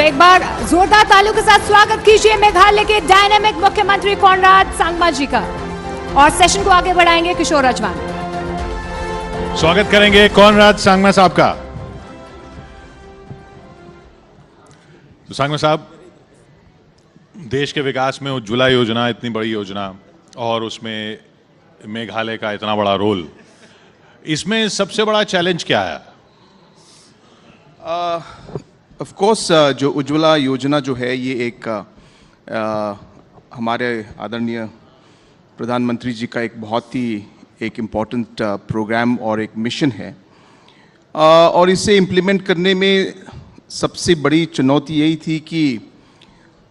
एक बार जोरदार तालियों के साथ स्वागत कीजिए मेघालय के डायनामिक मुख्यमंत्री कॉनराड सांगमा जी का। और सेशन को आगे बढ़ाएंगे किशोर अजवान। स्वागत करेंगे कॉनराड सांगमा साहब का। तो सांगमा साहब, देश के विकास में उज्ज्वला योजना, इतनी बड़ी योजना, और उसमें मेघालय का इतना बड़ा रोल, इसमें सबसे बड़ा चैलेंज क्या है? ऑफ कोर्स जो उज्ज्वला योजना जो है ये एक हमारे आदरणीय प्रधानमंत्री जी का एक बहुत ही एक इम्पॉर्टेंट प्रोग्राम और एक मिशन है, और इसे इम्प्लीमेंट करने में सबसे बड़ी चुनौती यही थी कि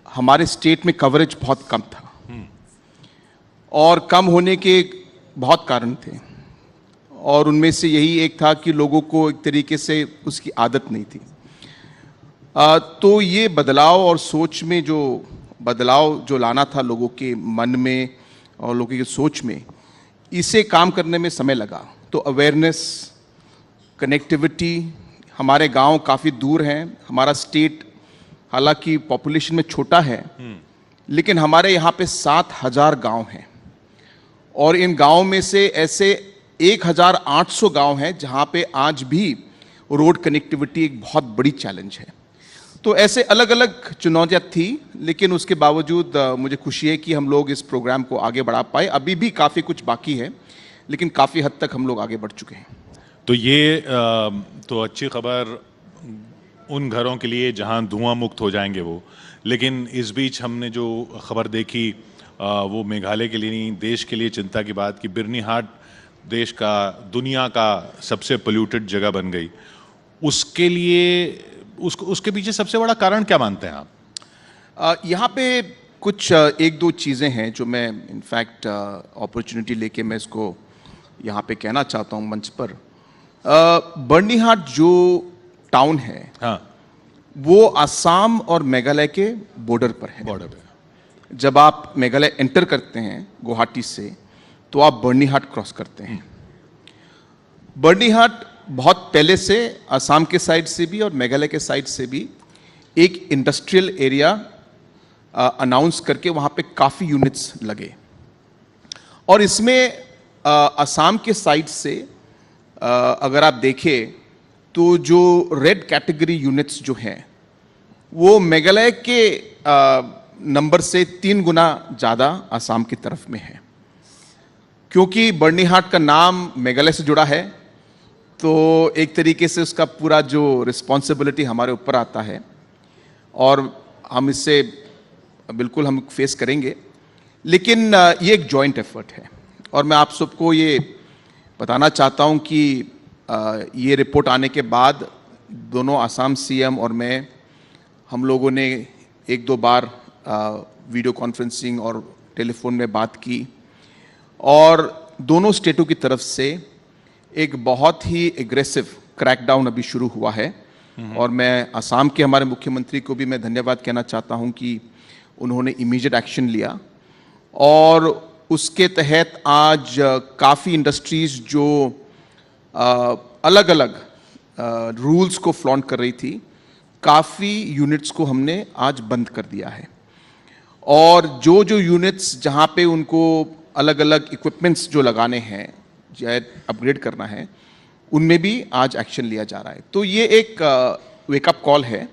हमारे स्टेट में कवरेज बहुत कम था, और कम होने के बहुत कारण थे, और उनमें से यही एक था कि लोगों को एक तरीके से उसकी आदत नहीं थी। तो ये बदलाव और सोच में जो बदलाव जो लाना था लोगों के मन में और लोगों की सोच में, इसे काम करने में समय लगा। तो अवेयरनेस, कनेक्टिविटी, हमारे गांव काफ़ी दूर हैं, हमारा स्टेट हालांकि पॉपुलेशन में छोटा है, लेकिन हमारे यहाँ पे 7,000 गांव हैं, और इन गांव में से ऐसे 1,800 गांव हैं जहाँ पे आज भी रोड कनेक्टिविटी एक बहुत बड़ी चैलेंज है। तो ऐसे अलग अलग चुनौतियाँ थी, लेकिन उसके बावजूद मुझे खुशी है कि हम लोग इस प्रोग्राम को आगे बढ़ा पाए। अभी भी काफ़ी कुछ बाकी है, लेकिन काफ़ी हद तक हम लोग आगे बढ़ चुके हैं। तो ये तो अच्छी खबर उन घरों के लिए जहां धुआं मुक्त हो जाएंगे वो, लेकिन इस बीच हमने जो खबर देखी वो मेघालय के लिए नहीं, देश के लिए चिंता की बात कि बिरनी हाट देश का, दुनिया का सबसे पोल्यूटेड जगह बन गई। उसके लिए उसके पीछे सबसे बड़ा कारण क्या मानते हैं आप? यहाँ पे कुछ एक दो चीज़ें हैं जो मैं इनफैक्ट अपॉर्चुनिटी लेके मैं इसको यहाँ पे कहना चाहता हूँ मंच पर। बर्नी हाट जो टाउन है, हाँ, वो असम और मेघालय के बॉर्डर पर है। बॉर्डर पे जब आप मेघालय एंटर करते हैं गुवाहाटी से, तो आप बर्नी हाट क्रॉस करते हैं। बर्नी हाट बहुत पहले से असम के साइड से भी और मेघालय के साइड से भी एक इंडस्ट्रियल एरिया अनाउंस करके वहाँ पे काफ़ी यूनिट्स लगे, और इसमें असम के साइड से अगर आप देखें तो जो रेड कैटेगरी यूनिट्स जो हैं वो मेघालय के नंबर से 3 गुना ज़्यादा असम की तरफ में है। क्योंकि बर्नी हाट का नाम मेघालय से जुड़ा है, तो एक तरीके से उसका पूरा जो रिस्पॉन्सिबिलिटी हमारे ऊपर आता है, और हम इससे बिल्कुल हम फेस करेंगे। लेकिन ये एक जॉइंट एफर्ट है, और मैं आप सबको ये बताना चाहता हूँ कि ये रिपोर्ट आने के बाद दोनों असम सीएम और मैं, हम लोगों ने 1-2 बार वीडियो कॉन्फ्रेंसिंग और टेलीफोन में बात की, और दोनों स्टेटों की तरफ से एक बहुत ही एग्रेसिव क्रैकडाउन अभी शुरू हुआ है। और मैं असम के हमारे मुख्यमंत्री को भी मैं धन्यवाद कहना चाहता हूं कि उन्होंने इमीडिएट एक्शन लिया, और उसके तहत आज काफ़ी इंडस्ट्रीज जो अलग अलग रूल्स को फ्लॉन्ट कर रही थी, काफ़ी यूनिट्स को हमने आज बंद कर दिया है। और जो जो यूनिट्स जहां पे उनको अलग अलग इक्विपमेंट्स जो लगाने हैं या अपग्रेड करना है, उनमें भी आज एक्शन लिया जा रहा है। तो ये एक वेकअप कॉल है,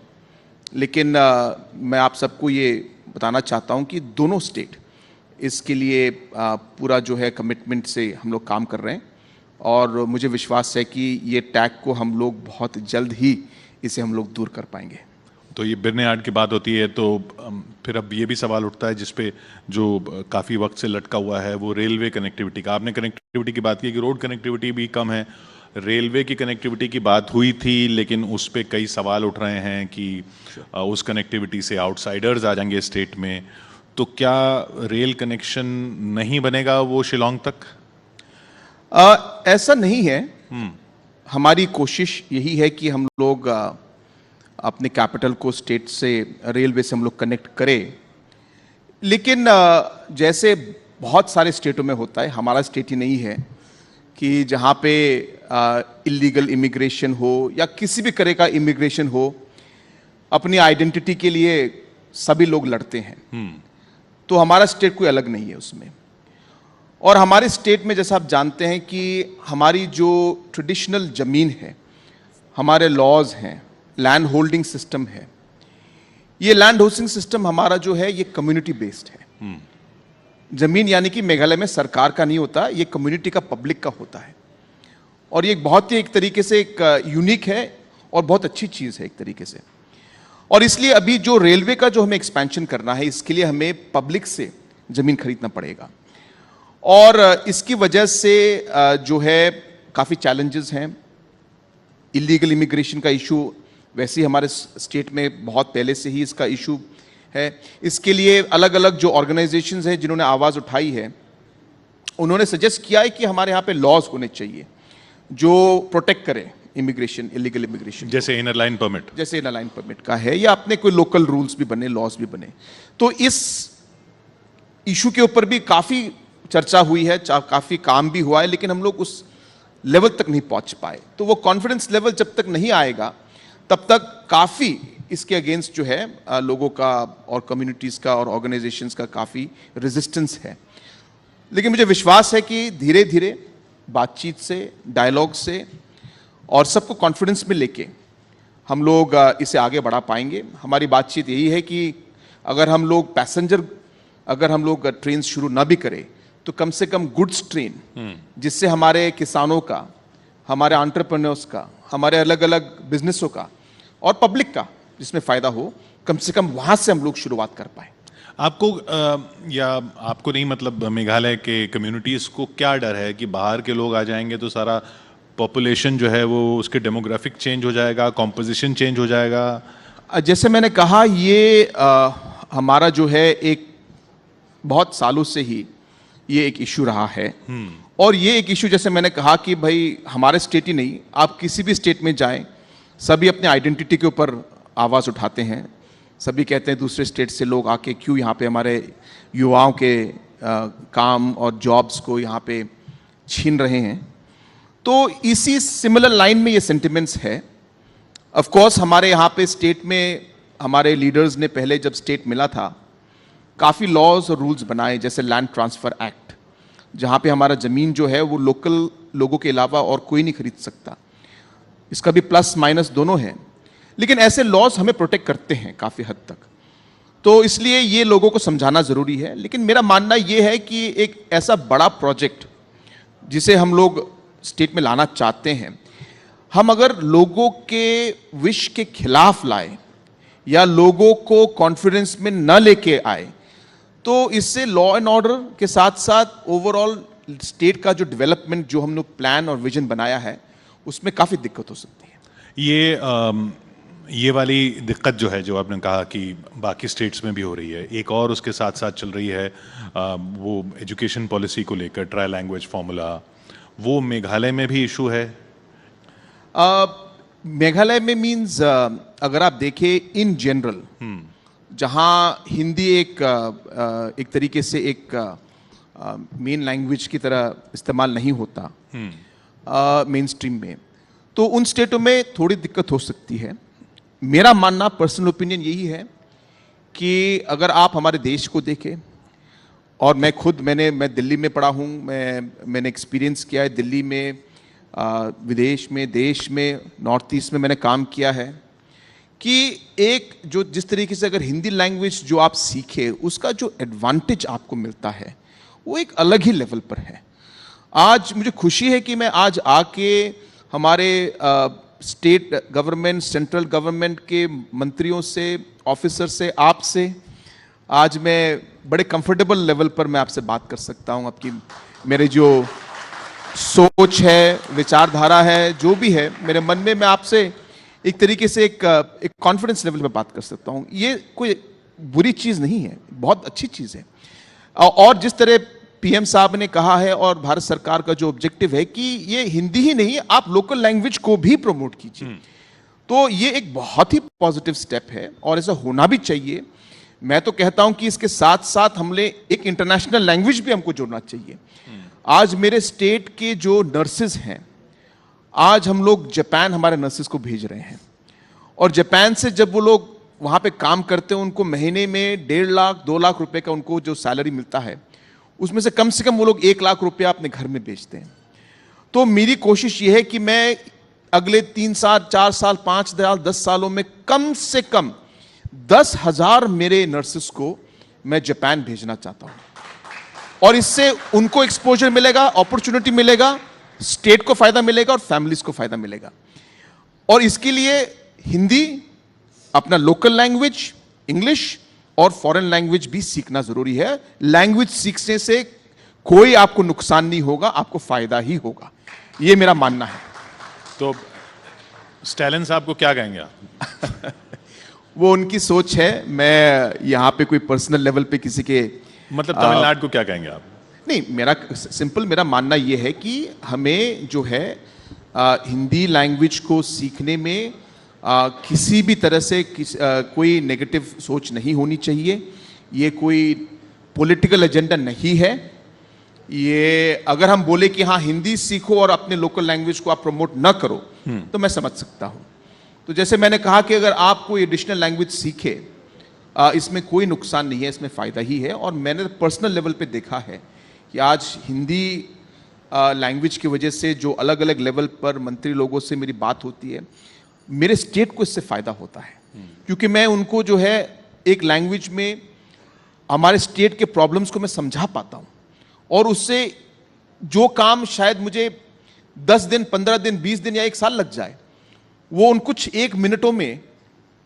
लेकिन मैं आप सबको ये बताना चाहता हूँ कि दोनों स्टेट इसके लिए पूरा जो है कमिटमेंट से हम लोग काम कर रहे हैं, और मुझे विश्वास है कि ये टैग को हम लोग बहुत जल्द ही इसे हम लोग दूर कर पाएंगे। तो ये बिरनी हाट की बात होती है, तो फिर अब ये भी सवाल उठता है जिसपे जो काफ़ी वक्त से लटका हुआ है, वो रेलवे कनेक्टिविटी का। आपने कनेक्टिविटी की बात की कि रोड कनेक्टिविटी भी कम है, रेलवे की कनेक्टिविटी की बात हुई थी, लेकिन उस पर कई सवाल उठ रहे हैं कि उस कनेक्टिविटी से आउटसाइडर्स आ जाएंगे स्टेट में। तो क्या रेल कनेक्शन नहीं बनेगा वो शिलोंग तक? ऐसा नहीं है। हमारी कोशिश यही है कि हम लोग अपने कैपिटल को स्टेट से, रेलवे से हम लोग कनेक्ट करें, लेकिन जैसे बहुत सारे स्टेटों में होता है, हमारा स्टेट ही नहीं है कि जहाँ पे इलीगल इमिग्रेशन हो या किसी भी तरह का इमिग्रेशन हो, अपनी आइडेंटिटी के लिए सभी लोग लड़ते हैं, तो हमारा स्टेट कोई अलग नहीं है उसमें। और हमारे स्टेट में जैसा आप जानते हैं कि हमारी जो ट्रेडिशनल ज़मीन है, हमारे लॉज हैं, लैंड होल्डिंग सिस्टम है, ये लैंड होल्डिंग सिस्टम हमारा जो है ये कम्युनिटी बेस्ड है। जमीन यानी कि मेघालय में सरकार का नहीं होता, ये कम्युनिटी का, पब्लिक का होता है। और ये एक बहुत ही एक तरीके से एक यूनिक है और बहुत अच्छी चीज़ है एक तरीके से। और इसलिए अभी जो रेलवे का जो हमें एक्सपेंशन करना है, इसके लिए हमें पब्लिक से ज़मीन खरीदना पड़ेगा। और इसकी वजह से जो है काफ़ी चैलेंजेस हैं। इलीगल इमिग्रेशन का इशू वैसे ही हमारे स्टेट में बहुत पहले से ही इसका इशू है। इसके लिए अलग अलग जो ऑर्गेनाइजेशंस हैं जिन्होंने आवाज़ उठाई है, उन्होंने सजेस्ट किया है कि हमारे यहाँ पे लॉज होने चाहिए जो प्रोटेक्ट करें इमिग्रेशन, इलीगल इमिग्रेशन, जैसे इनर लाइन परमिट, जैसे इनर लाइन परमिट का है, या अपने कोई लोकल रूल्स भी बने, लॉज भी बने। तो इस इशू के ऊपर भी काफ़ी चर्चा हुई है, काफ़ी काम भी हुआ है, लेकिन हम लोग उस लेवल तक नहीं पहुंच पाए। तो वो कॉन्फिडेंस लेवल जब तक नहीं आएगा तब तक काफ़ी इसके अगेंस्ट जो है लोगों का और कम्युनिटीज़ का और ऑर्गेनाइजेशंस का काफ़ी रेजिस्टेंस है। लेकिन मुझे विश्वास है कि धीरे धीरे बातचीत से, डायलॉग से और सबको कॉन्फिडेंस में लेके हम लोग इसे आगे बढ़ा पाएंगे। हमारी बातचीत यही है कि अगर हम लोग ट्रेन शुरू ना भी करें तो कम से कम गुड्स ट्रेन, जिससे हमारे किसानों का, हमारे एंटरप्रेन्योर्स का, हमारे अलग अलग बिजनेसों का और पब्लिक का जिसमें फ़ायदा हो, कम से कम वहाँ से हम लोग शुरुआत कर पाएँ। आपको या आपको नहीं, मतलब मेघालय के कम्युनिटीज़ को क्या डर है कि बाहर के लोग आ जाएंगे तो सारा पॉपुलेशन जो है वो उसके डेमोग्राफिक चेंज हो जाएगा, कॉम्पोजिशन चेंज हो जाएगा? जैसे मैंने कहा, ये हमारा जो है एक बहुत सालों से ही ये एक इशू रहा है। और ये एक इशू, जैसे मैंने कहा कि भाई हमारे स्टेट ही नहीं, आप किसी भी स्टेट में जाएं, सभी अपने आइडेंटिटी के ऊपर आवाज़ उठाते हैं। सभी कहते हैं दूसरे स्टेट से लोग आके क्यों यहाँ पे हमारे युवाओं के काम और जॉब्स को यहाँ पे छीन रहे हैं। तो इसी सिमिलर लाइन में ये सेंटिमेंट्स है। ऑफ कोर्स हमारे यहाँ पे स्टेट में हमारे लीडर्स ने पहले जब स्टेट मिला था काफ़ी लॉज और रूल्स बनाए, जैसे लैंड ट्रांसफ़र एक्ट, जहाँ पे हमारा ज़मीन जो है वो लोकल लोगों के अलावा और कोई नहीं खरीद सकता। इसका भी प्लस माइनस दोनों है, लेकिन ऐसे लॉज हमें प्रोटेक्ट करते हैं काफ़ी हद तक। तो इसलिए ये लोगों को समझाना ज़रूरी है। लेकिन मेरा मानना ये है कि एक ऐसा बड़ा प्रोजेक्ट जिसे हम लोग स्टेट में लाना चाहते हैं, हम अगर लोगों के विश के खिलाफ लाए या लोगों को कॉन्फिडेंस में न लेके आए, तो इससे लॉ एंड ऑर्डर के साथ साथ ओवरऑल स्टेट का जो डेवलपमेंट, जो हमने प्लान और विजन बनाया है, उसमें काफ़ी दिक्कत हो सकती है। ये वाली दिक्कत जो है, जो आपने कहा कि बाकी स्टेट्स में भी हो रही है, एक और उसके साथ साथ चल रही है वो एजुकेशन पॉलिसी को लेकर, ट्राई लैंग्वेज फॉर्मूला, वो मेघालय में भी इशू है। मेघालय में मीन्स अगर आप देखें इन जनरल, जहाँ हिंदी एक तरीके से एक मेन लैंग्वेज की तरह इस्तेमाल नहीं होता मेन स्ट्रीम में, तो उन स्टेटों में थोड़ी दिक्कत हो सकती है। मेरा मानना, पर्सनल ओपिनियन यही है कि अगर आप हमारे देश को देखें, और मैं दिल्ली में पढ़ा हूँ, मैंने एक्सपीरियंस किया है दिल्ली में, विदेश में, देश में, नॉर्थ ईस्ट में मैंने काम किया है, कि एक जो जिस तरीके से अगर हिंदी लैंग्वेज जो आप सीखे, उसका जो एडवांटेज आपको मिलता है वो एक अलग ही लेवल पर है। आज मुझे खुशी है कि मैं आज आके हमारे स्टेट गवर्नमेंट, सेंट्रल गवर्नमेंट के मंत्रियों से, ऑफिसर से, आपसे आज मैं बड़े कंफर्टेबल लेवल पर मैं आपसे बात कर सकता हूँ। आपकी मेरे जो सोच है, विचारधारा है, जो भी है मेरे मन में, मैं आपसे एक तरीके से एक कॉन्फिडेंस लेवल पे बात कर सकता हूँ। ये कोई बुरी चीज़ नहीं है, बहुत अच्छी चीज़ है। और जिस तरह पीएम साहब ने कहा है और भारत सरकार का जो ऑब्जेक्टिव है कि ये हिंदी ही नहीं, आप लोकल लैंग्वेज को भी प्रमोट कीजिए, तो ये एक बहुत ही पॉजिटिव स्टेप है और ऐसा होना भी चाहिए। मैं तो कहता हूं कि इसके साथ साथ हमने एक इंटरनेशनल लैंग्वेज भी हमको जोड़ना चाहिए। आज मेरे स्टेट के जो नर्सेज हैं, आज हम लोग जापान हमारे नर्सेज को भेज रहे हैं, और जापान से जब वो लोग वहाँ पे काम करते हैं उनको महीने में 1.5 लाख 2 लाख रुपए का उनको जो सैलरी मिलता है उसमें से कम वो लोग 1 लाख रुपया अपने घर में बेचते हैं। तो मेरी कोशिश ये है कि मैं अगले 3 साल 4 साल 5 साल 10 सालों में कम से कम 10,000 मेरे नर्सेस को मैं जापान भेजना चाहता हूं और इससे उनको एक्सपोजर मिलेगा, अपॉर्चुनिटी मिलेगा, स्टेट को फायदा मिलेगा और फैमिलीज को फायदा मिलेगा। और इसके लिए हिंदी, अपना लोकल लैंग्वेज, इंग्लिश और फॉरेन लैंग्वेज भी सीखना जरूरी है। लैंग्वेज सीखने से कोई आपको नुकसान नहीं होगा, आपको फायदा ही होगा, ये मेरा मानना है। तो स्टैलिन साहब को क्या कहेंगे आप? वो उनकी सोच है, मैं यहाँ पे कोई पर्सनल लेवल पे किसी के मतलब तमिलनाडु को क्या कहेंगे आप? नहीं, मेरा सिंपल मेरा मानना ये है कि हमें जो है हिंदी लैंग्वेज को सीखने में किसी भी तरह से कोई नेगेटिव सोच नहीं होनी चाहिए। ये कोई पॉलिटिकल एजेंडा नहीं है। ये अगर हम बोले कि हाँ हिंदी सीखो और अपने लोकल लैंग्वेज को आप प्रमोट ना करो तो मैं समझ सकता हूँ। तो जैसे मैंने कहा कि अगर आप कोई एडिशनल लैंग्वेज सीखे, इसमें कोई नुकसान नहीं है, इसमें फ़ायदा ही है। और मैंने पर्सनल लेवल पे देखा है कि आज हिंदी लैंग्वेज की वजह से जो अलग अलग लेवल पर मंत्री लोगों से मेरी बात होती है, मेरे स्टेट को इससे फ़ायदा होता है, क्योंकि मैं उनको जो है एक लैंग्वेज में हमारे स्टेट के प्रॉब्लम्स को मैं समझा पाता हूँ और उससे जो काम शायद मुझे 10 दिन 15 दिन 20 दिन या 1 साल लग जाए, वो उन कुछ 1 मिनटों में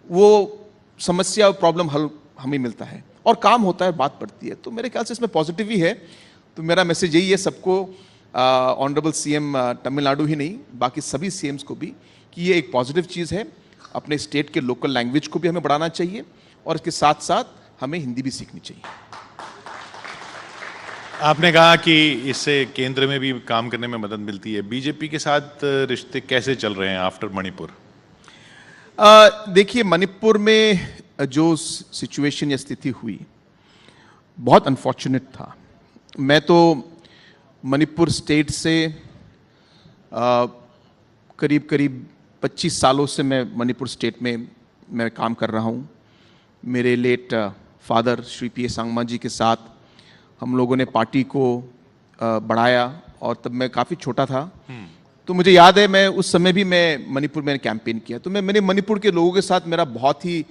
वो समस्या और प्रॉब्लम हल हमें मिलता है और काम होता है, बात पड़ती है। तो मेरे ख्याल से इसमें पॉजिटिव ही है। तो मेरा मैसेज यही है सबको, ऑनरेबल सीएम तमिलनाडु ही नहीं बाकी सभी सीएम्स को भी, कि ये एक पॉजिटिव चीज़ है। अपने स्टेट के लोकल लैंग्वेज को भी हमें बढ़ाना चाहिए और इसके साथ साथ हमें हिंदी भी सीखनी चाहिए। आपने कहा कि इससे केंद्र में भी काम करने में मदद मिलती है। बीजेपी के साथ रिश्ते कैसे चल रहे हैं आफ्टर मणिपुर? देखिए, मणिपुर में जो सिचुएशन या स्थिति हुई बहुत अनफॉर्चुनेट था। मैं तो मणिपुर स्टेट से करीब करीब 25 सालों से मैं मणिपुर स्टेट में मैं काम कर रहा हूँ। मेरे late father Shri P A Sangma ji के साथ हम लोगों ने पार्टी को बढ़ाया और तब मैं काफ़ी छोटा था। तो मुझे याद है, मैं उस समय भी मैं मणिपुर में कैंपेन किया। तो मैंने मणिपुर के लोगों के साथ मेरा बहुत ही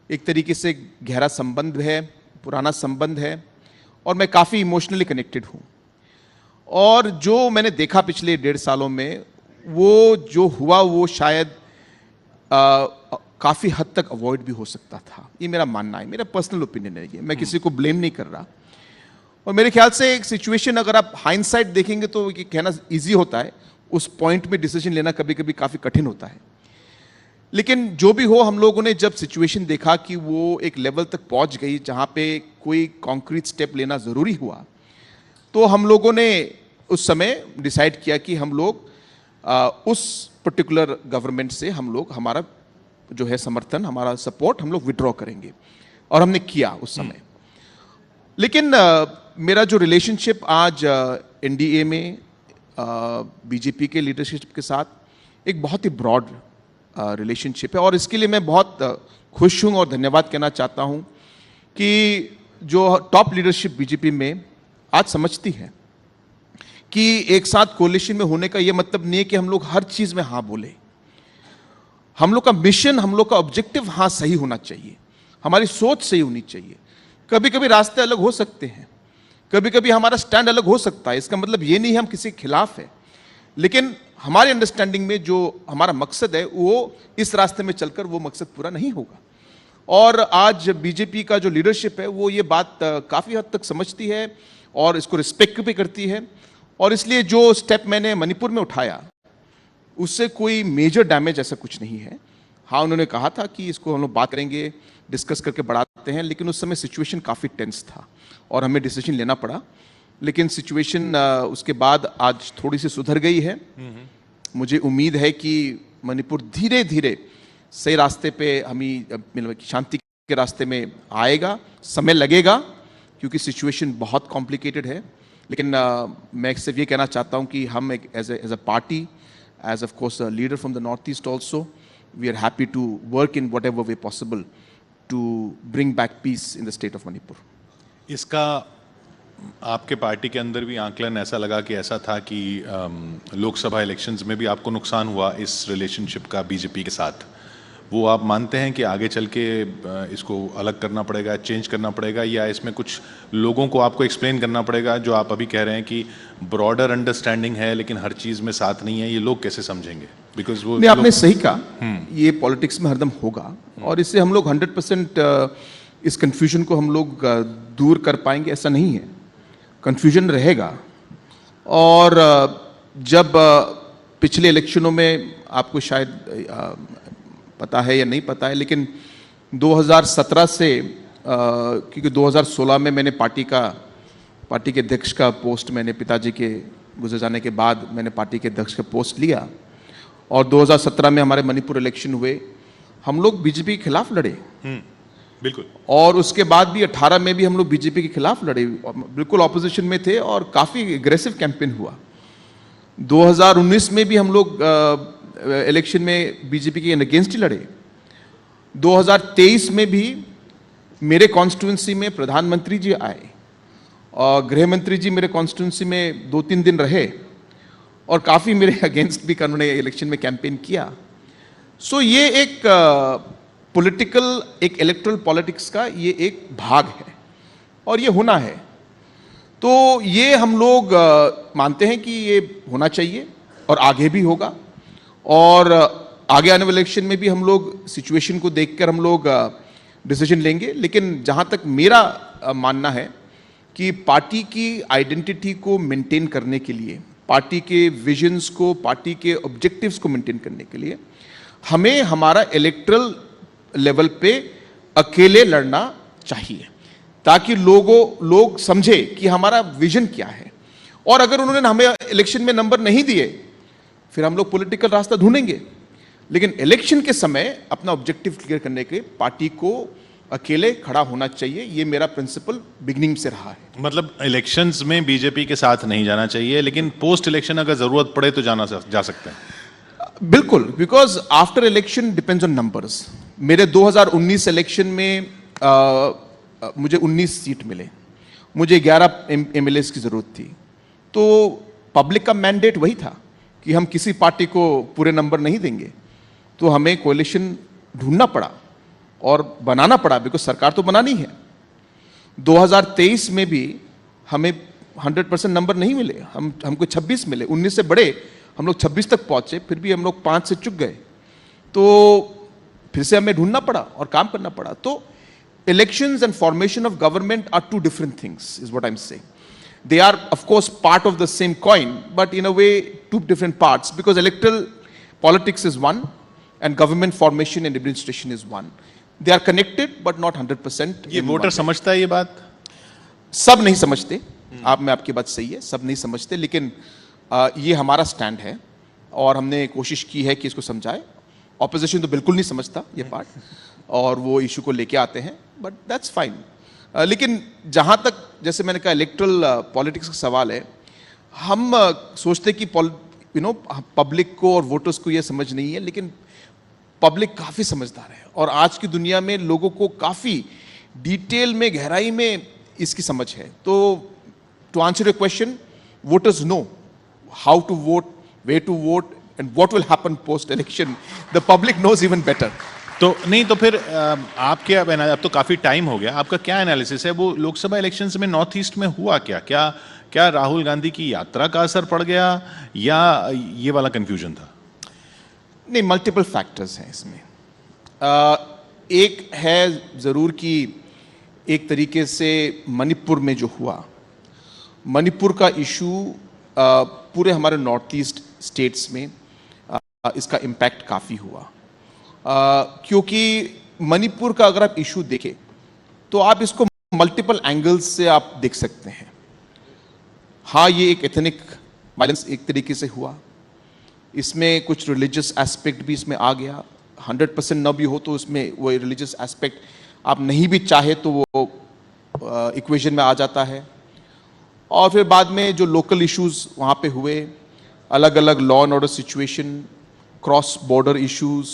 एक तरीके से गहरा संबंध है, पुराना संबंध है और मैं काफ़ी इमोशनली कनेक्टेड हूँ। और जो मैंने देखा पिछले 1.5 सालों में, वो जो हुआ वो शायद काफ़ी हद तक अवॉइड भी हो सकता था। ये मेरा मानना है, मेरा पर्सनल ओपिनियन है ये, मैं किसी को ब्लेम नहीं कर रहा। और मेरे ख्याल से एक सिचुएशन अगर आप हाइंडसाइट देखेंगे तो ये कहना इजी होता है, उस पॉइंट में डिसीजन लेना कभी कभी काफ़ी कठिन होता है। लेकिन जो भी हो, हम लोगों ने जब सिचुएशन देखा कि वो एक लेवल तक पहुंच गई जहां पे कोई कॉन्क्रीट स्टेप लेना ज़रूरी हुआ, तो हम लोगों ने उस समय डिसाइड किया कि हम लोग उस पर्टिकुलर गवर्नमेंट से हम लोग हमारा जो है समर्थन, हमारा सपोर्ट हम लोग विड्रॉ करेंगे। और हमने किया उस समय। लेकिन मेरा जो रिलेशनशिप आज एनडीए में बीजेपी के लीडरशिप के साथ एक बहुत ही ब्रॉड रिलेशनशिप है और इसके लिए मैं बहुत खुश हूँ और धन्यवाद कहना चाहता हूँ कि जो टॉप लीडरशिप बीजेपी में आज समझती है कि एक साथ कोalition में होने का ये मतलब नहीं है कि हम लोग हर चीज़ में हाँ बोले। हम लोग का मिशन, हम लोग का ऑब्जेक्टिव हाँ सही होना चाहिए, हमारी सोच सही होनी चाहिए। कभी कभी रास्ते अलग हो सकते हैं, कभी कभी हमारा स्टैंड अलग हो सकता है, इसका मतलब ये नहीं है हम किसी के खिलाफ है, लेकिन हमारे अंडरस्टैंडिंग में जो हमारा मकसद है वो इस रास्ते में चलकर वो मकसद पूरा नहीं होगा। और आज बीजेपी का जो लीडरशिप है वो ये बात काफ़ी हद तक समझती है और इसको रिस्पेक्ट भी करती है। और इसलिए जो स्टेप मैंने मणिपुर में उठाया उससे कोई मेजर डैमेज ऐसा कुछ नहीं है। हाँ, उन्होंने कहा था कि इसको हम लोग बात करेंगे, डिस्कस करके बढ़ाते हैं, लेकिन उस समय सिचुएशन काफ़ी टेंस था और हमें डिसीजन लेना पड़ा। लेकिन सिचुएशन उसके बाद आज थोड़ी सी सुधर गई है। मुझे उम्मीद है कि मणिपुर धीरे धीरे सही रास्ते पे हमें शांति के रास्ते में आएगा। समय लगेगा क्योंकि सिचुएशन बहुत कॉम्प्लिकेटेड है, लेकिन मैं सिर्फ ये कहना चाहता हूँ कि हम एक as a party, as of course a leader from the northeast also, we are happy to work in whatever way possible to bring back peace in the state of Manipur. इसका आपके पार्टी के अंदर भी आंकलन ऐसा लगा कि ऐसा था कि लोकसभा इलेक्शंस में भी आपको नुकसान हुआ इस रिलेशनशिप का बीजेपी के साथ, वो आप मानते हैं कि आगे चल के इसको अलग करना पड़ेगा, चेंज करना पड़ेगा, या इसमें कुछ लोगों को आपको एक्सप्लेन करना पड़ेगा? जो आप अभी कह रहे हैं कि ब्रॉडर अंडरस्टैंडिंग है लेकिन हर चीज़ में साथ नहीं है, ये लोग कैसे समझेंगे? बिकॉज वो नहीं, आपने सही कहा, ये पॉलिटिक्स में हरदम होगा और इससे हम लोग 100% इस कंफ्यूजन को हम लोग दूर कर पाएंगे ऐसा नहीं है। कंफ्यूजन रहेगा और जब पिछले इलेक्शनों में आपको शायद पता है या नहीं पता है, लेकिन 2017 से क्योंकि 2016 में मैंने पार्टी के अध्यक्ष का पोस्ट, मैंने पिताजी के गुजर जाने के बाद मैंने पार्टी के अध्यक्ष का पोस्ट लिया और 2017 में हमारे मणिपुर इलेक्शन हुए, हम लोग बीजेपी के खिलाफ लड़े। बिल्कुल। और उसके बाद भी 18 में भी हम लोग बीजेपी के खिलाफ लड़े, बिल्कुल ऑपोजिशन में थे और काफ़ी एग्रेसिव कैंपेन हुआ। 2019 में भी हम लोग इलेक्शन में बीजेपी के अगेंस्ट ही लड़े। 2023 में भी मेरे कॉन्स्टिट्यूंसी में प्रधानमंत्री जी आए और गृह मंत्री जी मेरे कॉन्स्टिट्यूंसी में 2-3 दिन रहे और काफ़ी मेरे अगेंस्ट भी उन्होंने इलेक्शन में कैंपेन किया। सो ये एक पॉलिटिकल, एक इलेक्टोरल पॉलिटिक्स का ये एक भाग है और ये होना है। तो ये हम लोग मानते हैं कि ये होना चाहिए और आगे भी होगा और आगे आने वाले इलेक्शन में भी हम लोग सिचुएशन को देखकर हम लोग डिसीजन लेंगे। लेकिन जहाँ तक मेरा मानना है कि पार्टी की आइडेंटिटी को मेंटेन करने के लिए, पार्टी के विजन्स को, पार्टी के ऑब्जेक्टिव्स को मेंटेन करने के लिए हमें हमारा इलेक्टरल लेवल पे अकेले लड़ना चाहिए ताकि लोग समझे कि हमारा विजन क्या है। और अगर उन्होंने हमें इलेक्शन में नंबर नहीं दिए फिर हम लोग पॉलिटिकल रास्ता ढूंढेंगे, लेकिन इलेक्शन के समय अपना ऑब्जेक्टिव क्लियर करने के पार्टी को अकेले खड़ा होना चाहिए। ये मेरा प्रिंसिपल बिगिनिंग से रहा है। मतलब इलेक्शंस में बीजेपी के साथ नहीं जाना चाहिए, लेकिन पोस्ट इलेक्शन अगर जरूरत पड़े तो जा सकते हैं। बिल्कुल, because after election depends on numbers. मेरे 2019 इलेक्शन में मुझे 19 सीट मिले, मुझे 11 एमएलएस की जरूरत थी। तो पब्लिक का मैंडेट वही था कि हम किसी पार्टी को पूरे नंबर नहीं देंगे, तो हमें कोalition ढूंढना पड़ा और बनाना पड़ा, बिकॉज सरकार तो बनानी है। 2023 में भी हमें 100% नंबर नहीं मिले, हमको 26 मिले, 19 से बड़े हम लोग 26 तक पहुंचे, फिर भी हम लोग 5 से चूक गए। तो फिर से हमें ढूंढना पड़ा और काम करना पड़ा। तो elections and formation of government are two different things, is what I am saying. They are of course part of the same coin, but in a way two different parts, because electoral politics is one and government formation and administration is one. They are connected but not 100%. ये voter समझता है ये बात? सब नहीं समझते। मैं आपकी बात सही है, सब नहीं समझते, लेकिन ये हमारा स्टैंड है और हमने कोशिश की है कि इसको समझाए। ऑपोजिशन तो बिल्कुल नहीं समझता ये पार्ट और वो इशू को लेके आते हैं, बट दैट्स फाइन। लेकिन जहाँ तक जैसे मैंने कहा इलेक्ट्रल पॉलिटिक्स का सवाल है, हम सोचते कि पब्लिक को और वोटर्स को ये समझ नहीं है, लेकिन पब्लिक काफ़ी समझदार है और आज की दुनिया में लोगों को काफ़ी डिटेल में, गहराई में इसकी समझ है। तो to answer your question, voters know how to vote, where to vote and what will happen post election. The public knows even better. तो नहीं तो फिर आपके अब तो काफी टाइम हो गया, आपका क्या एनालिसिस है? वो लोकसभा इलेक्शंस में नॉर्थ ईस्ट में हुआ क्या राहुल गांधी की यात्रा का असर पड़ गया या ये वाला कंफ्यूजन था? नहीं, मल्टीपल फैक्टर्स हैं इसमें। एक है जरूर कि एक तरीके से मणिपुर में जो हुआ, मणिपुर का इशू पूरे हमारे नॉर्थ ईस्ट स्टेट्स में इसका इम्पैक्ट काफ़ी हुआ। क्योंकि मणिपुर का अगर आप इशू देखें तो आप इसको मल्टीपल एंगल्स से आप देख सकते हैं। हाँ, ये एक एथनिक वायलेंस एक तरीके से हुआ, इसमें कुछ रिलीजियस एस्पेक्ट भी इसमें आ गया। 100% न भी हो तो इसमें वो रिलीजियस एस्पेक्ट आप नहीं भी चाहे तो वो इक्वेशन में आ जाता है। और फिर बाद में जो लोकल इश्यूज वहाँ पे हुए, अलग अलग law and order situation, cross border issues,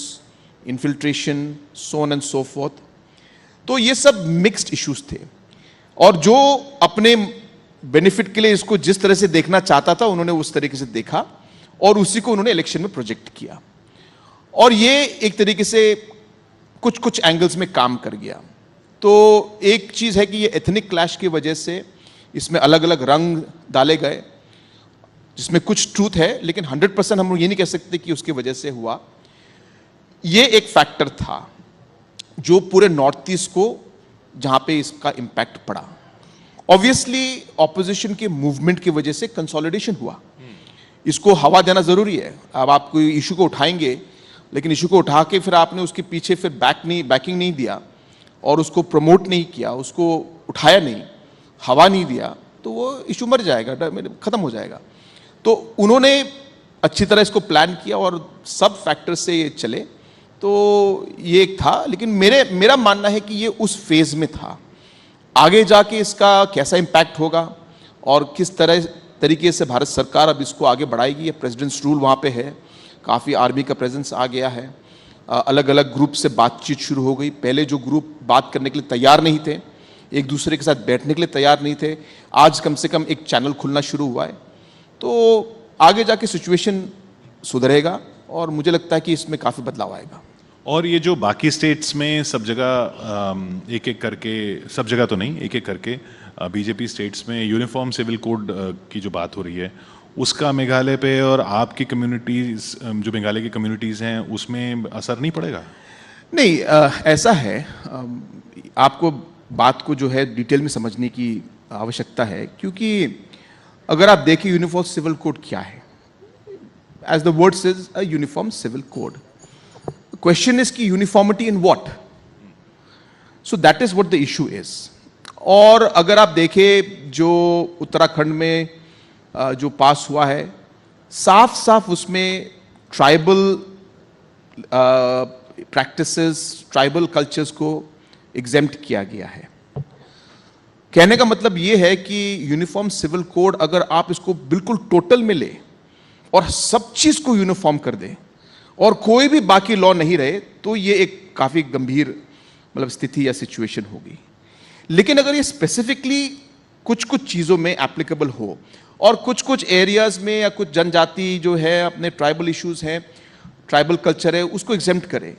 infiltration, so on and so forth. तो ये सब मिक्स्ड इश्यूज थे, और जो अपने बेनिफिट के लिए इसको जिस तरह से देखना चाहता था उन्होंने उस तरीके से देखा और उसी को उन्होंने इलेक्शन में प्रोजेक्ट किया, और ये एक तरीके से कुछ कुछ एंगल्स में काम कर गया। तो एक चीज है कि ये एथनिक क्लैश की वजह से इसमें अलग अलग रंग डाले गए, जिसमें कुछ ट्रूथ है, लेकिन 100% हम लोग ये नहीं कह सकते कि उसकी वजह से हुआ। ये एक फैक्टर था जो पूरे नॉर्थ ईस्ट को, जहां पे इसका इंपैक्ट पड़ा। ऑब्वियसली ऑपोजिशन के मूवमेंट की वजह से कंसोलिडेशन हुआ, इसको हवा देना जरूरी है। अब आप कोई इशू को उठाएंगे, लेकिन इशू को उठा के फिर आपने उसके पीछे फिर बैकिंग नहीं दिया और उसको प्रमोट नहीं किया, उसको उठाया नहीं, हवा नहीं दिया, तो वो इशू मर जाएगा, खत्म हो जाएगा। तो उन्होंने अच्छी तरह इसको प्लान किया और सब फैक्टर से ये चले, तो ये एक था। लेकिन मेरा मानना है कि ये उस फेज में था। आगे जाके इसका कैसा इंपैक्ट होगा और किस तरीके से भारत सरकार अब इसको आगे बढ़ाएगी, ये प्रेसिडेंट्स रूल वहाँ पे है, काफ़ी आर्मी का प्रेजेंस आ गया है, अलग अलग ग्रुप से बातचीत शुरू हो गई। पहले जो ग्रुप बात करने के लिए तैयार नहीं थे, एक दूसरे के साथ बैठने के लिए तैयार नहीं थे, आज कम से कम एक चैनल खुलना शुरू हुआ है। तो आगे जाके सिचुएशन सुधरेगा और मुझे लगता है कि इसमें काफ़ी बदलाव आएगा। और ये जो बाकी स्टेट्स में सब जगह एक एक करके, सब जगह तो नहीं, एक एक करके बीजेपी स्टेट्स में यूनिफॉर्म सिविल कोड की जो बात हो रही है, उसका मेघालय पे और आपकी कम्युनिटीज़, जो मेघालय की कम्युनिटीज़ हैं, उसमें असर नहीं पड़ेगा? नहीं, ऐसा है, आपको बात को जो है डिटेल में समझने की आवश्यकता है, क्योंकि अगर आप देखें यूनिफॉर्म सिविल कोड क्या है, as the word says a uniform civil code. Question is की uniformity in what, so that is what the issue is. और अगर आप देखें जो उत्तराखंड में जो पास हुआ है, साफ साफ उसमें ट्राइबल प्रैक्टिसेस, ट्राइबल कल्चर्स को एग्जेम्प्ट किया गया है। कहने का मतलब यह है कि यूनिफॉर्म सिविल कोड अगर आप इसको बिल्कुल टोटल में ले और सब चीज को यूनिफॉर्म कर दे और कोई भी बाकी लॉ नहीं रहे, तो ये एक काफी गंभीर मतलब स्थिति या सिचुएशन होगी। लेकिन अगर ये स्पेसिफिकली कुछ कुछ चीजों में एप्लीकेबल हो और कुछ कुछ एरियाज में या कुछ जनजाति जो है, अपने ट्राइबल इश्यूज हैं, ट्राइबल कल्चर है, उसको एग्जेम्प्ट करे,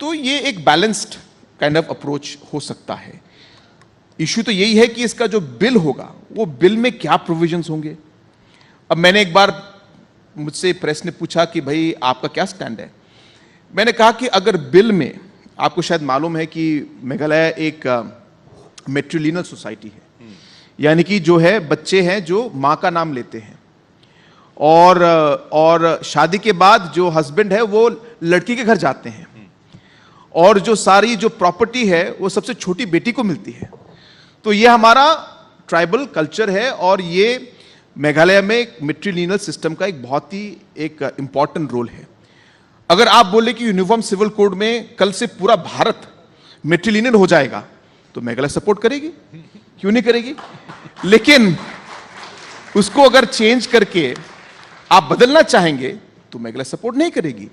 तो ये एक बैलेंस्ड काइंड ऑफ अप्रोच हो सकता है। इश्यू तो यही है कि इसका जो बिल होगा, वो बिल में क्या प्रोविजंस होंगे। अब मैंने एक बार, मुझसे प्रेस ने पूछा कि भाई आपका क्या स्टैंड है। मैंने कहा कि अगर बिल में, आपको शायद मालूम है कि मेघालय एक मैट्रिलिनल सोसाइटी है, यानी कि जो है बच्चे हैं जो माँ का नाम लेते हैं, और शादी के बाद जो हस्बैंड है वो लड़की के घर जाते हैं, और जो सारी जो प्रॉपर्टी है वो सबसे छोटी बेटी को मिलती है। तो ये हमारा ट्राइबल कल्चर है और ये मेघालय में मैट्रिलिनल सिस्टम का एक बहुत ही एक इंपॉर्टेंट रोल है। अगर आप बोले कि यूनिफॉर्म सिविल कोड में कल से पूरा भारत मैट्रिलिनल हो जाएगा, तो मेघालय सपोर्ट करेगी, क्यों नहीं करेगी। लेकिन उसको अगर चेंज करके आप बदलना चाहेंगे तो मेघालय सपोर्ट नहीं करेगी।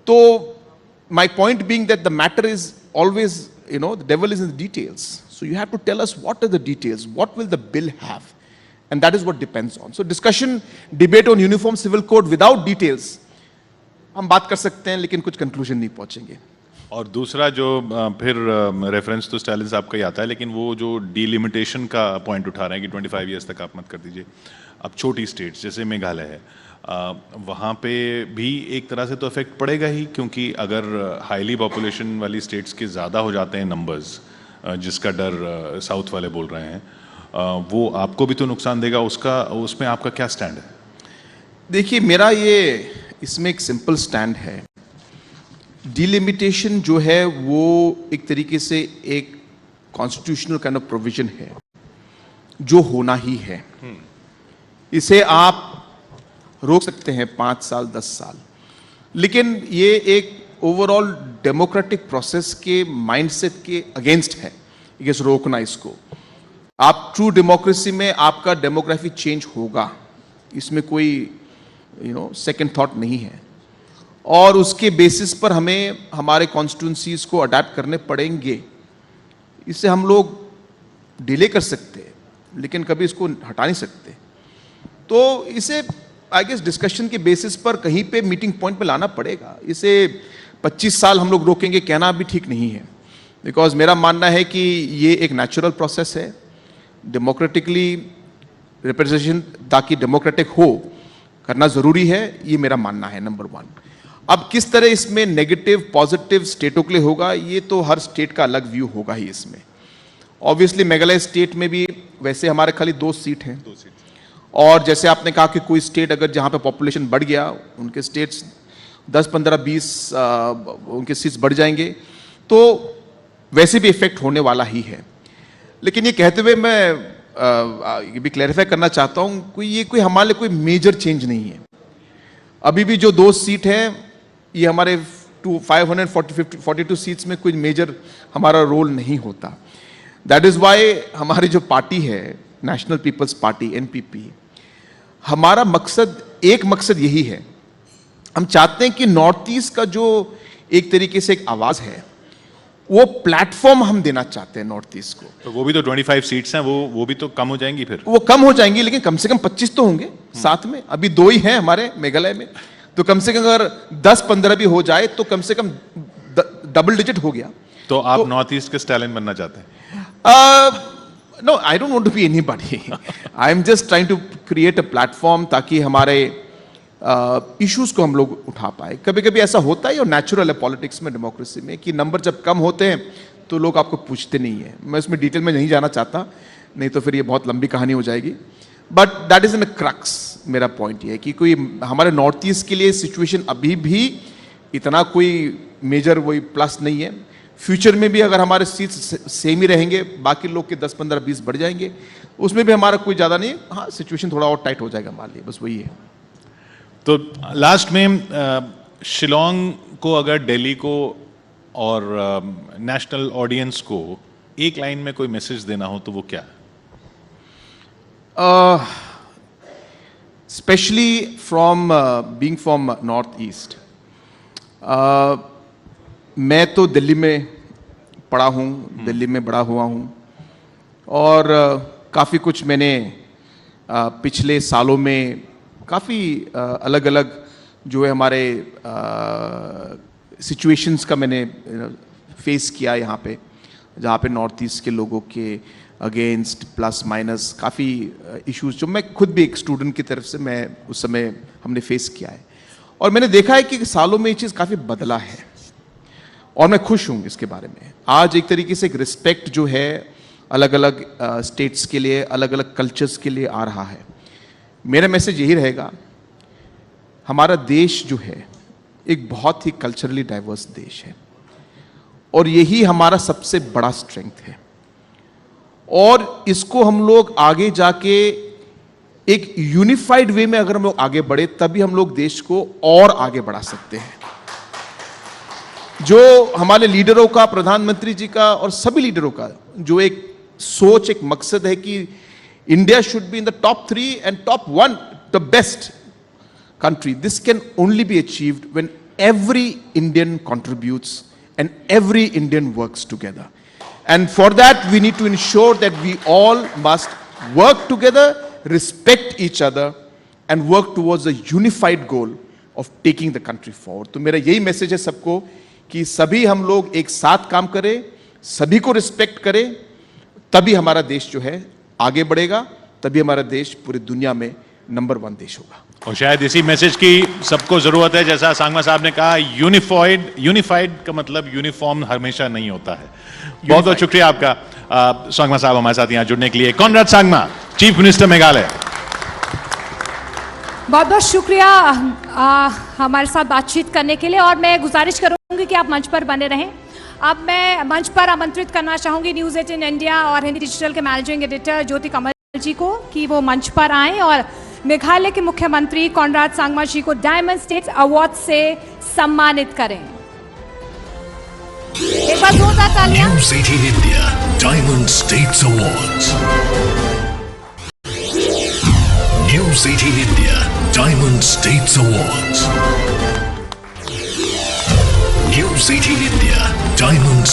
तो my point being that the matter is always, the devil is in the details. So you have to tell us what are the details, what will the bill have, and that is what depends on. So discussion, debate on uniform civil code without details, हम बात कर सकते हैं लेकिन कुछ conclusion नहीं पहुंचेंगे। और दूसरा जो फिर रेफरेंस तो स्टालिन साहब का ही आता है, लेकिन वो जो डीलिमिटेशन का पॉइंट उठा रहे हैं कि 25 ईयर्स तक आप मत कर दीजिए। अब छोटी स्टेट्स जैसे मेघालय है, वहाँ पे भी एक तरह से तो इफेक्ट पड़ेगा ही, क्योंकि अगर हाईली पॉपुलेशन वाली स्टेट्स के ज़्यादा हो जाते हैं नंबर्स, जिसका डर साउथ वाले बोल रहे हैं, वो आपको भी तो नुकसान देगा। उसमें आपका क्या स्टैंड है? देखिए, मेरा ये इसमें एक सिंपल स्टैंड है। डिलिमिटेशन जो है वो एक तरीके से एक कॉन्स्टिट्यूशनल काइंड ऑफ प्रोविजन है जो होना ही है। इसे आप रोक सकते हैं 5 साल 10 साल, लेकिन ये एक ओवरऑल डेमोक्रेटिक प्रोसेस के माइंडसेट के अगेंस्ट है ये रोकना इसको। आप ट्रू डेमोक्रेसी में आपका डेमोग्राफी चेंज होगा, इसमें कोई सेकंड थॉट नहीं है, और उसके बेसिस पर हमें हमारे कॉन्स्टिट्यूंसीज को अडेप्ट करने पड़ेंगे। इसे हम लोग डिले कर सकते हैं, लेकिन कभी इसको हटा नहीं सकते। तो इसे आई गेस डिस्कशन के बेसिस पर कहीं पे मीटिंग पॉइंट पे लाना पड़ेगा। इसे 25 साल हम लोग रोकेंगे कहना भी ठीक नहीं है, बिकॉज मेरा मानना है कि ये एक नेचुरल प्रोसेस है, डेमोक्रेटिकली रिप्रेजेंटेशन ताकि डेमोक्रेटिक हो करना जरूरी है, ये मेरा मानना है नंबर 1। अब किस तरह इसमें नेगेटिव पॉजिटिव स्टेटों के लिए होगा, ये तो हर स्टेट का अलग व्यू होगा ही इसमें। ऑब्वियसली मेघालय स्टेट में भी वैसे हमारे खाली 2 सीट हैं, और जैसे आपने कहा कि कोई स्टेट अगर जहाँ पे पॉपुलेशन बढ़ गया, उनके स्टेट्स 10, 15, 20 उनके सीट्स बढ़ जाएंगे, तो वैसे भी इफेक्ट होने वाला ही है। लेकिन ये कहते हुए मैं ये भी क्लैरिफाई करना चाहता हूँ, ये कोई हमारे लिए कोई मेजर चेंज नहीं है। अभी भी जो 2 सीट हैं, ये हमारे 542 सीट्स में कोई मेजर हमारा रोल नहीं होता। दैट इज वाई हमारी जो पार्टी है, नेशनल पीपल्स पार्टी NPP, हमारा मकसद, एक मकसद यही है, हम चाहते हैं कि नॉर्थ ईस्ट का जो एक तरीके से एक आवाज है, वो प्लेटफॉर्म हम देना चाहते हैं नॉर्थ ईस्ट को। तो वो भी तो 25 सीट्स हैं, वो भी तो कम हो जाएंगी फिर। वो कम हो जाएंगी, लेकिन कम से कम 25 तो होंगे साथ में। अभी 2 ही हैं हमारे मेघालय में, तो कम से कम अगर 10-15 भी हो जाए तो कम से कम डबल डिजिट हो गया। तो आप नॉर्थ ईस्ट के स्टैलिन बनना चाहते हैं? No, I don't want to be anybody. I am just trying to create a platform ताकि हमारे इश्यूज को हम लोग उठा पाए। कभी कभी ऐसा होता है और नेचुरल है पॉलिटिक्स में, डेमोक्रेसी में, कि नंबर जब कम होते हैं तो लोग आपको पूछते नहीं है। मैं इसमें डिटेल में नहीं जाना चाहता, नहीं तो फिर ये बहुत लंबी कहानी हो जाएगी। But that is in a crux. मेरा पॉइंट ये है कि कोई हमारे नॉर्थ ईस्ट के लिए सिचुएशन अभी भी इतना कोई मेजर वही प्लस नहीं है। फ्यूचर में भी अगर हमारे सीट्स सेम ही रहेंगे, बाकी लोग के 10, 15, 20 बढ़ जाएंगे, उसमें भी हमारा कोई ज़्यादा नहीं है। हाँ, सिचुएशन थोड़ा और टाइट हो जाएगा हमारे लिए, बस वही है। तो लास्ट में शिलोंग को अगर दिल्ली को और नेशनल ऑडियंस को एक लाइन में कोई मैसेज देना हो तो वो क्या? Specially from being from north east, मैं तो दिल्ली में पढ़ा हूँ, दिल्ली में बड़ा हुआ हूँ, और काफ़ी कुछ मैंने पिछले सालों में काफ़ी अलग अलग जो है हमारे सिचुएशंस का मैंने फेस किया यहाँ पे, जहाँ पे नॉर्थ ईस्ट के लोगों के अगेंस्ट प्लस माइनस काफ़ी इश्यूज जो मैं खुद भी एक स्टूडेंट की तरफ से मैं उस समय हमने फेस किया है। और मैंने देखा है कि सालों में ये चीज़ काफ़ी बदला है, और मैं खुश हूँ इसके बारे में। आज एक तरीके से एक रिस्पेक्ट जो है अलग अलग स्टेट्स के लिए, अलग अलग कल्चर्स के लिए आ रहा है। मेरा मैसेज यही रहेगा, हमारा देश जो है एक बहुत ही कल्चरली डाइवर्स देश है, और यही हमारा सबसे बड़ा स्ट्रेंथ है। और इसको हम लोग आगे जाके एक यूनिफाइड वे में अगर हम लोग आगे बढ़े, तभी हम लोग देश को और आगे बढ़ा सकते हैं। जो हमारे लीडरों का, प्रधानमंत्री जी का और सभी लीडरों का जो एक सोच, एक मकसद है कि India should be in the top 3 and top 1, the best country. This can only be achieved when every Indian contributes and every Indian works together. And for that, we need to ensure that we all must work together, respect each other, and work towards a unified goal of taking the country forward. तो मेरा यही message है सबको कि सभी हम लोग एक साथ काम करें, सभी को रिस्पेक्ट करें, तभी हमारा देश जो है आगे बढ़ेगा, तभी हमारा देश पूरी दुनिया में नंबर 1 देश होगा। और शायद इसी मैसेज की सबको जरूरत है। जैसा सांगमा साहब ने कहा, यूनिफाइड का मतलब यूनिफॉर्म हमेशा नहीं होता है। बहुत बहुत शुक्रिया आपका सांगमा साहब हमारे साथ यहाँ जुड़ने के लिए। Conrad Sangma, chief minister Meghalaya, बहुत बहुत शुक्रिया हमारे साथ बातचीत करने के लिए। और मैं गुजारिश करूंगी कि आप मंच पर बने रहें। अब मैं मंच पर आमंत्रित करना चाहूंगी न्यूज़ 18 इंडिया और हिंदी डिजिटल के मैनेजिंग एडिटर ज्योति कमल जी को कि वो मंच पर आएं और मेघालय के मुख्यमंत्री कॉनराड सांगमा जी को डायमंड स्टेट्स अवार्ड से सम्मानित करें। एक बार जोरदार तालियां। News 18 India diamond states awards. News 18 India diamond states awards.